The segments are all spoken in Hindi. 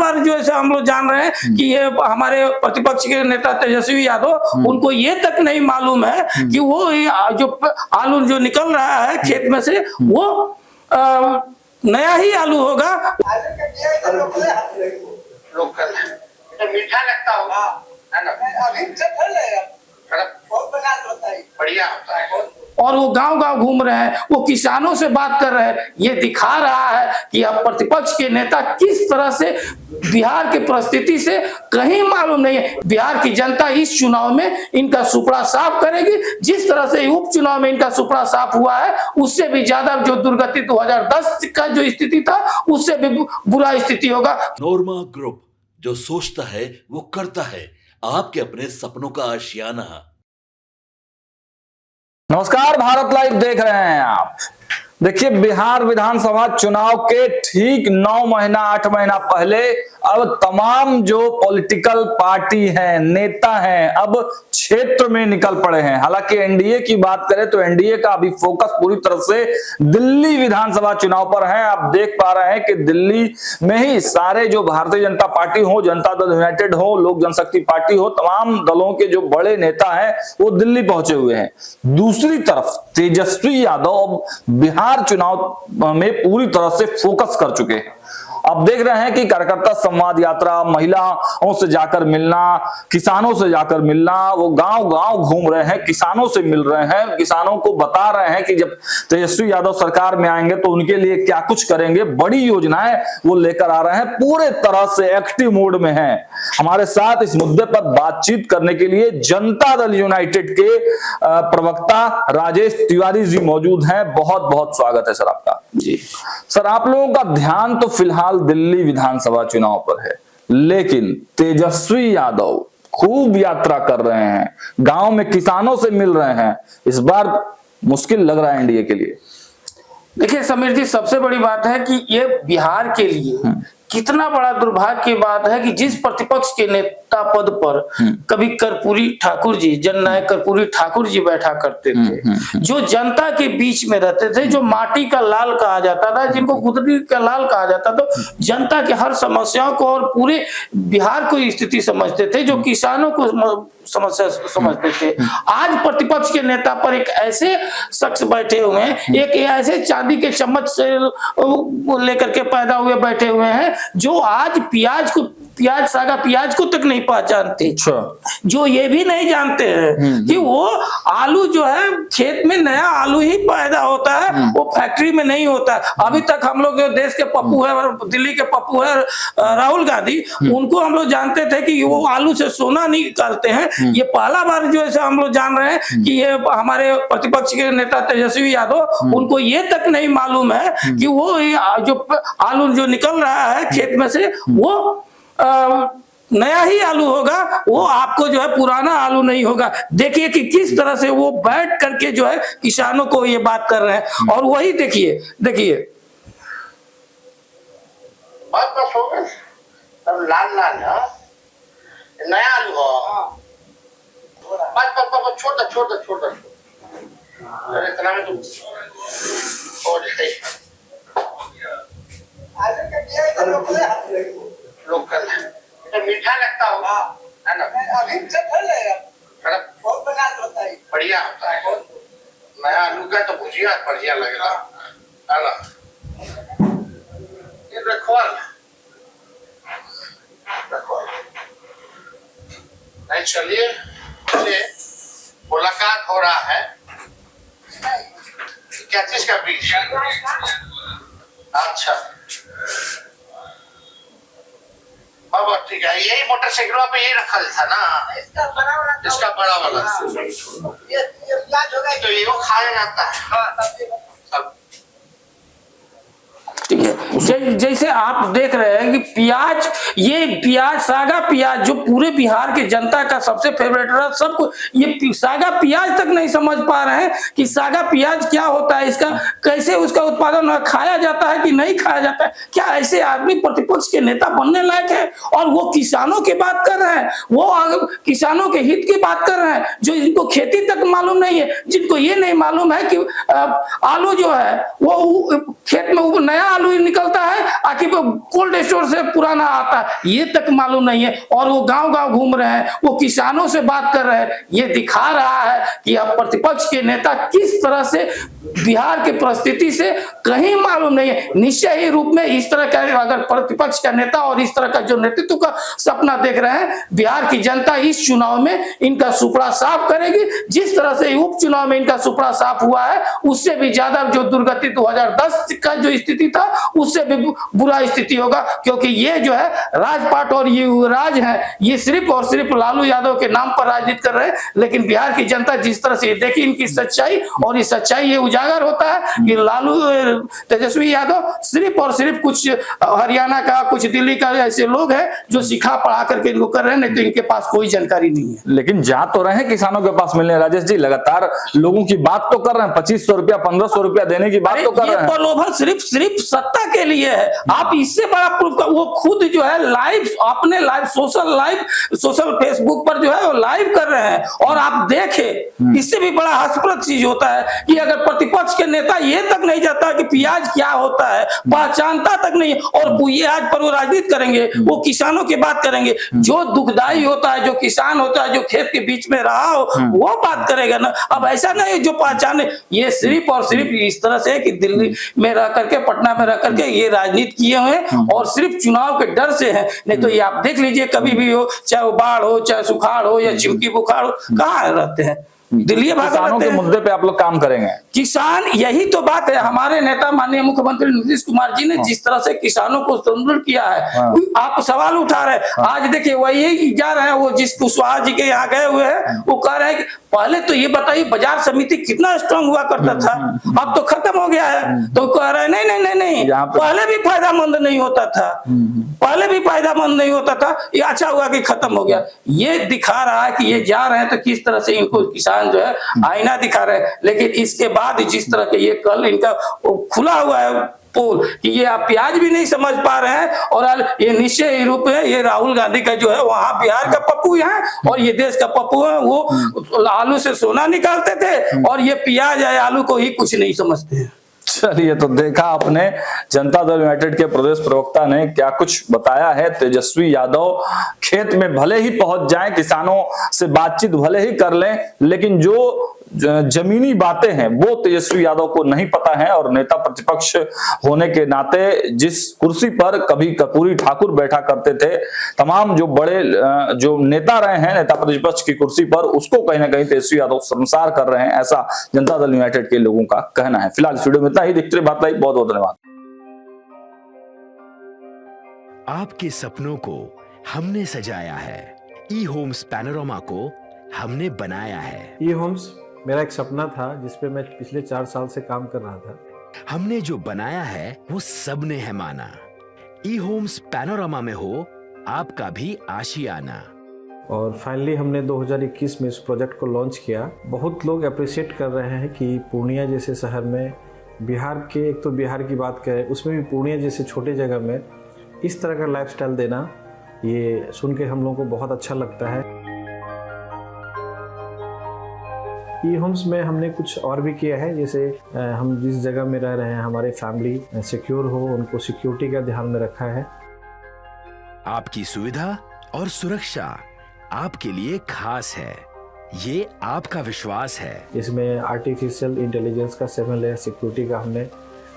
बार जो है हम लोग जान रहे हैं कि ये हमारे प्रतिपक्ष के नेता तेजस्वी यादव, उनको ये तक नहीं मालूम है कि वो जो आलू जो निकल रहा है खेत में से वो नया ही आलू होगा। लोकल तो मीठा लगता होगा, है ना? अभी बढ़िया होता है। और वो गांव-गांव घूम रहे हैं, वो किसानों से बात कर रहे हैं। ये दिखा रहा है कि अब प्रतिपक्ष के नेता किस तरह से बिहार की परिस्थिति से कहीं मालूम नहीं है। बिहार की जनता इस चुनाव में इनका सुपड़ा साफ करेगी। जिस तरह से उपचुनाव में इनका सुपड़ा साफ हुआ है, उससे भी ज्यादा जो दुर्गति 2010 का जो स्थिति था, उससे भी बुरा स्थिति होगा। नोरमा ग्रुप, जो सोचता है वो करता है। आपके अपने सपनों का आशियाना। नमस्कार, भारत लाइव देख रहे हैं आप। देखिए, बिहार विधानसभा चुनाव के ठीक 9 महीना 8 महीना पहले अब तमाम जो पॉलिटिकल पार्टी हैं, नेता हैं, अब क्षेत्र में निकल पड़े हैं। हालांकि एनडीए की बात करें तो एनडीए का अभी फोकस पूरी तरह से दिल्ली विधानसभा चुनाव पर है। आप देख पा रहे हैं कि दिल्ली में ही सारे जो भारतीय जनता पार्टी हो, जनता दल यूनाइटेड हो, लोक जनशक्ति पार्टी हो, तमाम दलों के जो बड़े नेता हैं वो दिल्ली पहुंचे हुए हैं। दूसरी तरफ तेजस्वी यादव बिहार चुनाव में पूरी तरह से फोकस कर चुके हैं। अब देख रहे हैं कि कार्यकर्ता संवाद यात्रा, महिलाओं से जाकर मिलना, किसानों से जाकर मिलना, वो गांव-गांव घूम रहे हैं, किसानों से मिल रहे हैं, किसानों को बता रहे हैं कि जब तेजस्वी यादव सरकार में आएंगे तो उनके लिए क्या कुछ करेंगे। बड़ी योजनाएं वो लेकर आ रहे हैं, पूरे तरह से एक्टिव मोड में हैं। हमारे साथ इस मुद्दे पर बातचीत करने के लिए जनता दल यूनाइटेड के प्रवक्ता राजेश तिवारी जी मौजूद हैं। बहुत बहुत स्वागत है सर आपका। जी सर, आप लोगों का ध्यान तो फिलहाल दिल्ली विधानसभा चुनाव पर है, लेकिन तेजस्वी यादव खूब यात्रा कर रहे हैं, गांव में किसानों से मिल रहे हैं। इस बार मुश्किल लग रहा है एनडीए के लिए। देखिए समीर जी, सबसे बड़ी बात है कि ये बिहार के लिए कितना बड़ा दुर्भाग्य की बात है कि जिस प्रतिपक्ष के नेता पद पर कभी कर्पूरी ठाकुर जी, जननायक कर्पूरी ठाकुर जी बैठा करते थे, जो जनता के बीच में रहते थे, जो माटी का लाल कहा जाता था, जिनको गुदड़ी का लाल कहा जाता था, तो जनता के हर समस्याओं को और पूरे बिहार को स्थिति समझते थे, जो किसानों को समस्या समझते थे। आज प्रतिपक्ष के नेता पर एक ऐसे शख्स बैठे हुए हैं, एक ऐसे चांदी के चम्मच से लेकर के पैदा हुए बैठे हुए हैं, जो आज सागा प्याज को तक नहीं पहचानते। जो ये भी नहीं जानते हैं कि वो आलू जो है खेत में नया आलू ही पैदा होता है, वो फैक्ट्री में नहीं होता। अभी तक हम लोग देश के पप्पू है, दिल्ली के पप्पू है राहुल गांधी, उनको हम लोग जानते थे कि वो आलू से सोना निकालते हैं। ये पहला बार जो है हम लोग जान रहे हैं कि ये हमारे प्रतिपक्ष के नेता तेजस्वी यादव, उनको ये तक नहीं मालूम है कि वो जो आलू जो निकल रहा है खेत में से वो नया ही आलू होगा, वो आपको जो है पुराना आलू नहीं होगा। देखिए कि किस तरह से वो बैठ करके जो है किसानों को ये बात कर रहे हैं। और वही देखिए बात हो गई, अब लाल लाल है, नया आलू हो। बात छोटा इतना में तुम लोकल तो मीठा लगता होगा, है ना? अभी बढ़िया होता है। नया आलू का तो भुजिया बढ़िया लगेगा, है ना? ये रखवाल नहीं, चलिए मुलाकात हो रहा है। क्या चीज का बीज? अच्छा, अब ठीक है। यही मोटरसाइकिल पे यही रखा था ना, इसका बड़ा वाला। ये प्याज हो गया तो ये खाया जाता है। ठीक है, जैसे आप देख रहे हैं कि ये सागा प्याज जो पूरे बिहार के जनता का सबसे फेवरेट रहा, सबको ये सागा प्याज तक नहीं समझ पा रहे हैं कि सागा प्याज क्या होता है, इसका कैसे उसका उत्पादन खाया जाता है कि नहीं खाया जाता है। क्या ऐसे आदमी प्रतिपक्ष के नेता बनने लायक है? और वो किसानों की बात कर रहे हैं, वो किसानों के हित की बात कर रहे हैं, जो इनको खेती तक मालूम नहीं है, जिनको ये नहीं मालूम है कि आलू जो है वो खेत में नया आलू निकल निकलता है आखिर कोल्ड स्टोर से पुराना आता है, ये तक मालूम नहीं है। और वो गांव गांव घूम रहे हैं, वो किसानों से बात कर रहे हैं। ये दिखा रहा है कि अब प्रतिपक्ष के नेता किस तरह से बिहार की परिस्थिति से कहीं मालूम नहीं है। निश्चय ही रूप में इस तरह का अगर प्रतिपक्ष का नेता और इस तरह का जो नेतृत्व का सपना देख रहे हैं, बिहार की जनता इस चुनाव में इनका सुपड़ा साफ करेगी। जिस तरह से उपचुनाव में इनका सुपड़ा साफ हुआ है, उससे भी ज्यादा जो दुर्गति 2010 का जो स्थिति था उससे भी बुरा स्थिति होगा। क्योंकि ये जो है राजपाट और ये राज है, ये सिर्फ और सिर्फ लालू यादव के नाम पर राजनीति कर रहे हैं। लेकिन बिहार की जनता जिस तरह से देखी इनकी सच्चाई, और ये सच्चाई ये उजागर होता है कि लालू तेजस्वी यादव सिर्फ और सिर्फ कुछ हरियाणा का, कुछ दिल्ली का ऐसे लोग हैं जो सिखा पढ़ा करके इनको कर रहे हैं, नहीं तो इनके पास कोई जानकारी नहीं है। लेकिन जा तो रहे हैं किसानों के पास मिलने, राजेश जी लगातार लोगों की बात तो कर रहे हैं, 2500 रुपया 1500 रुपया देने की बात तो कर रहे हैं। प्रलोभन सिर्फ सत्ता के लिए है। आप इससे बड़ा प्रूफ का, वो खुद जो है लाइव अपने सोशल फेसबुक पर जो है वो लाइव कर रहे हैं। और आप देखें, इससे भी बड़ा हास्यास्पद चीज होता है कि अगर प्रतिपक्ष के नेता ये तक नहीं जाता कि प्याज क्या होता है, पहचानता तक नहीं, और ये आज पर वो राजनीति करेंगे, वो किसानों की बात करेंगे। जो दुखदाई होता है, जो किसान होता है, जो खेत के बीच में रहा हो, वो बात करेगा ना। अब ऐसा नहीं जो पहचाने, ये सिर्फ और सिर्फ इस तरह से कि दिल्ली में रह करके, पटना में रह करके ये राजनीति किए हुए हैं और सिर्फ चुनाव के डर से है। नहीं तो ये आप देख लीजिए, कभी भी हो, चाहे वो बाढ़ हो, चाहे सुखाड़ हो या चिमकी बुखार हो, कहाँ रहते हैं? दिल्ली किसानों के मुद्दे पे आप लोग काम करेंगे। किसान, यही तो बात है। हमारे नेता माननीय मुख्यमंत्री नीतीश कुमार जी ने जिस तरह से किसानों को संबोधित किया है, आप सवाल उठा रहे हैं। आज देखिए वही जा रहे हैं, वो जिस कुशवाहा जी के यहाँ गए हुए हैं, वो कह रहे हैं कि पहले तो ये बताइए बाजार समिति कितना स्ट्रांग हुआ करता था, अब तो खत्म हो गया है। तो कह रहे हैं नहीं, पहले भी फायदेमंद नहीं होता था, पहले भी फायदेमंद नहीं होता था, ये अच्छा हुआ कि खत्म हो गया। ये दिखा रहा है कि ये जा रहे हैं तो किस तरह से इनको किसान जो है आईना दिखा रहे हैं। लेकिन इसके बाद जिस तरह के ये कल इनका खुला हुआ है पोल कि ये आप प्याज भी नहीं समझ पा रहे हैं, और ये निश्चय रूप है ये राहुल गांधी का जो है वहां बिहार का पप्पू है और ये देश का पप्पू है। वो आलू से सोना निकालते थे और ये प्याज है आलू को ही कुछ नहीं समझते हैं। चलिए, तो देखा आपने जनता दल यूनाइटेड के प्रदेश प्रवक्ता ने क्या कुछ बताया है। तेजस्वी यादव खेत में भले ही पहुंच जाएं, किसानों से बातचीत भले ही कर लें, लेकिन जो जमीनी बातें हैं वो तेजस्वी यादव को नहीं पता है। और नेता प्रतिपक्ष होने के नाते जिस कुर्सी पर कभी कर्पूरी ठाकुर बैठा करते थे, तमाम जो बड़े जो नेता रहे हैं नेता प्रतिपक्ष की कुर्सी पर, उसको कहीं ना कहीं तेजस्वी यादव शर्मसार कर रहे हैं, ऐसा जनता दल यूनाइटेड के लोगों का कहना है। फिलहाल इस वीडियो में इतना ही। देखते रहिए बात लाइव। बहुत बहुत धन्यवाद। आपके सपनों को हमने सजाया है, ई होम्स पैनोरमा को हमने बनाया है। ई होम्स मेरा एक सपना था जिसपे मैं पिछले 4 साल से काम कर रहा था। हमने जो बनाया है वो सबने है माना। ई होम्स पैनोरमा में हो आपका भी आशियाना। और फाइनली हमने 2021 में इस प्रोजेक्ट को लॉन्च किया। बहुत लोग अप्रिशिएट कर रहे हैं कि पूर्णिया जैसे शहर में, बिहार के, एक तो बिहार की बात करें उसमें भी पूर्णिया जैसे छोटे जगह में इस तरह का लाइफस्टाइल देना, ये सुन के हम लोगों को बहुत अच्छा लगता है। ई होम्स में हमने कुछ और भी किया है, जैसे हम जिस जगह में रह रहे हैं हमारे फैमिली सिक्योर हो, उनको सिक्योरिटी का ध्यान में रखा है। आपकी सुविधा और सुरक्षा आपके लिए खास है, ये आपका विश्वास है। इसमें आर्टिफिशियल इंटेलिजेंस का 7 लेयर सिक्योरिटी का हमने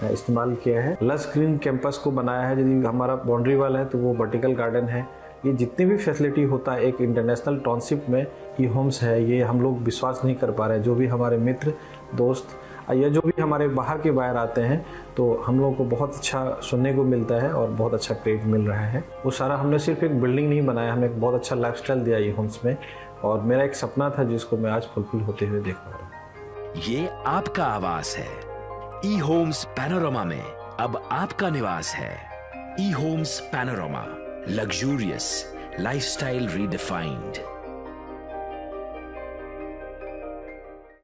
इस्तेमाल किया है। लस ग्रीन कैंपस को बनाया है। यदि हमारा बाउंड्री वाल है तो वो वर्टिकल गार्डन है। ये जितनी भी फैसिलिटी होता है एक इंटरनेशनल टाउनशिप में, ई होम्स है, ये हम लोग विश्वास नहीं कर पा रहे हैं। जो भी हमारे मित्र दोस्त या जो भी हमारे बाहर के बाहर आते हैं, तो हम लोगों को बहुत अच्छा सुनने को मिलता है और बहुत अच्छा क्रेडिट मिल रहा है। वो सारा हमने सिर्फ एक बिल्डिंग नहीं बनाया, हमने एक बहुत अच्छा लाइफस्टाइल दिया ई होम्स में, और मेरा एक सपना था जिसको मैं आज फुलफिल होते हुए देख पा रहा हूँ। ये आपका आवास है। ई होम्स पैनोरमा में अब आपका निवास है। E Homes Panorama, luxurious lifestyle redefined.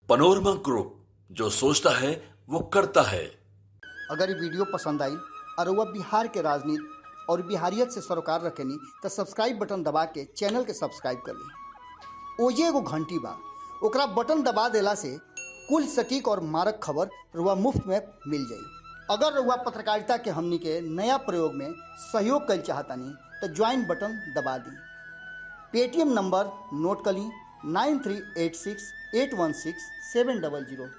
Panorama Group, जो सोचता है वो करता है। अगर ये वीडियो पसंद आई और वह बिहार के राजनीति और बिहारियत से सरोकार रखेनी तो सब्सक्राइब बटन दबा के चैनल के सब्सक्राइब कर ली। ओजे एगो घंटी बा, ओकरा बटन दबा देला से कुल सटीक और मारक खबर रुआ मुफ्त में मिल जाई। अगर रउआ पत्रकारिता के हमनी के नया प्रयोग में सहयोग कर चाहतनी तो ज्वाइन बटन दबा दी। पेटीएम नंबर नोट कर ली 9386816700।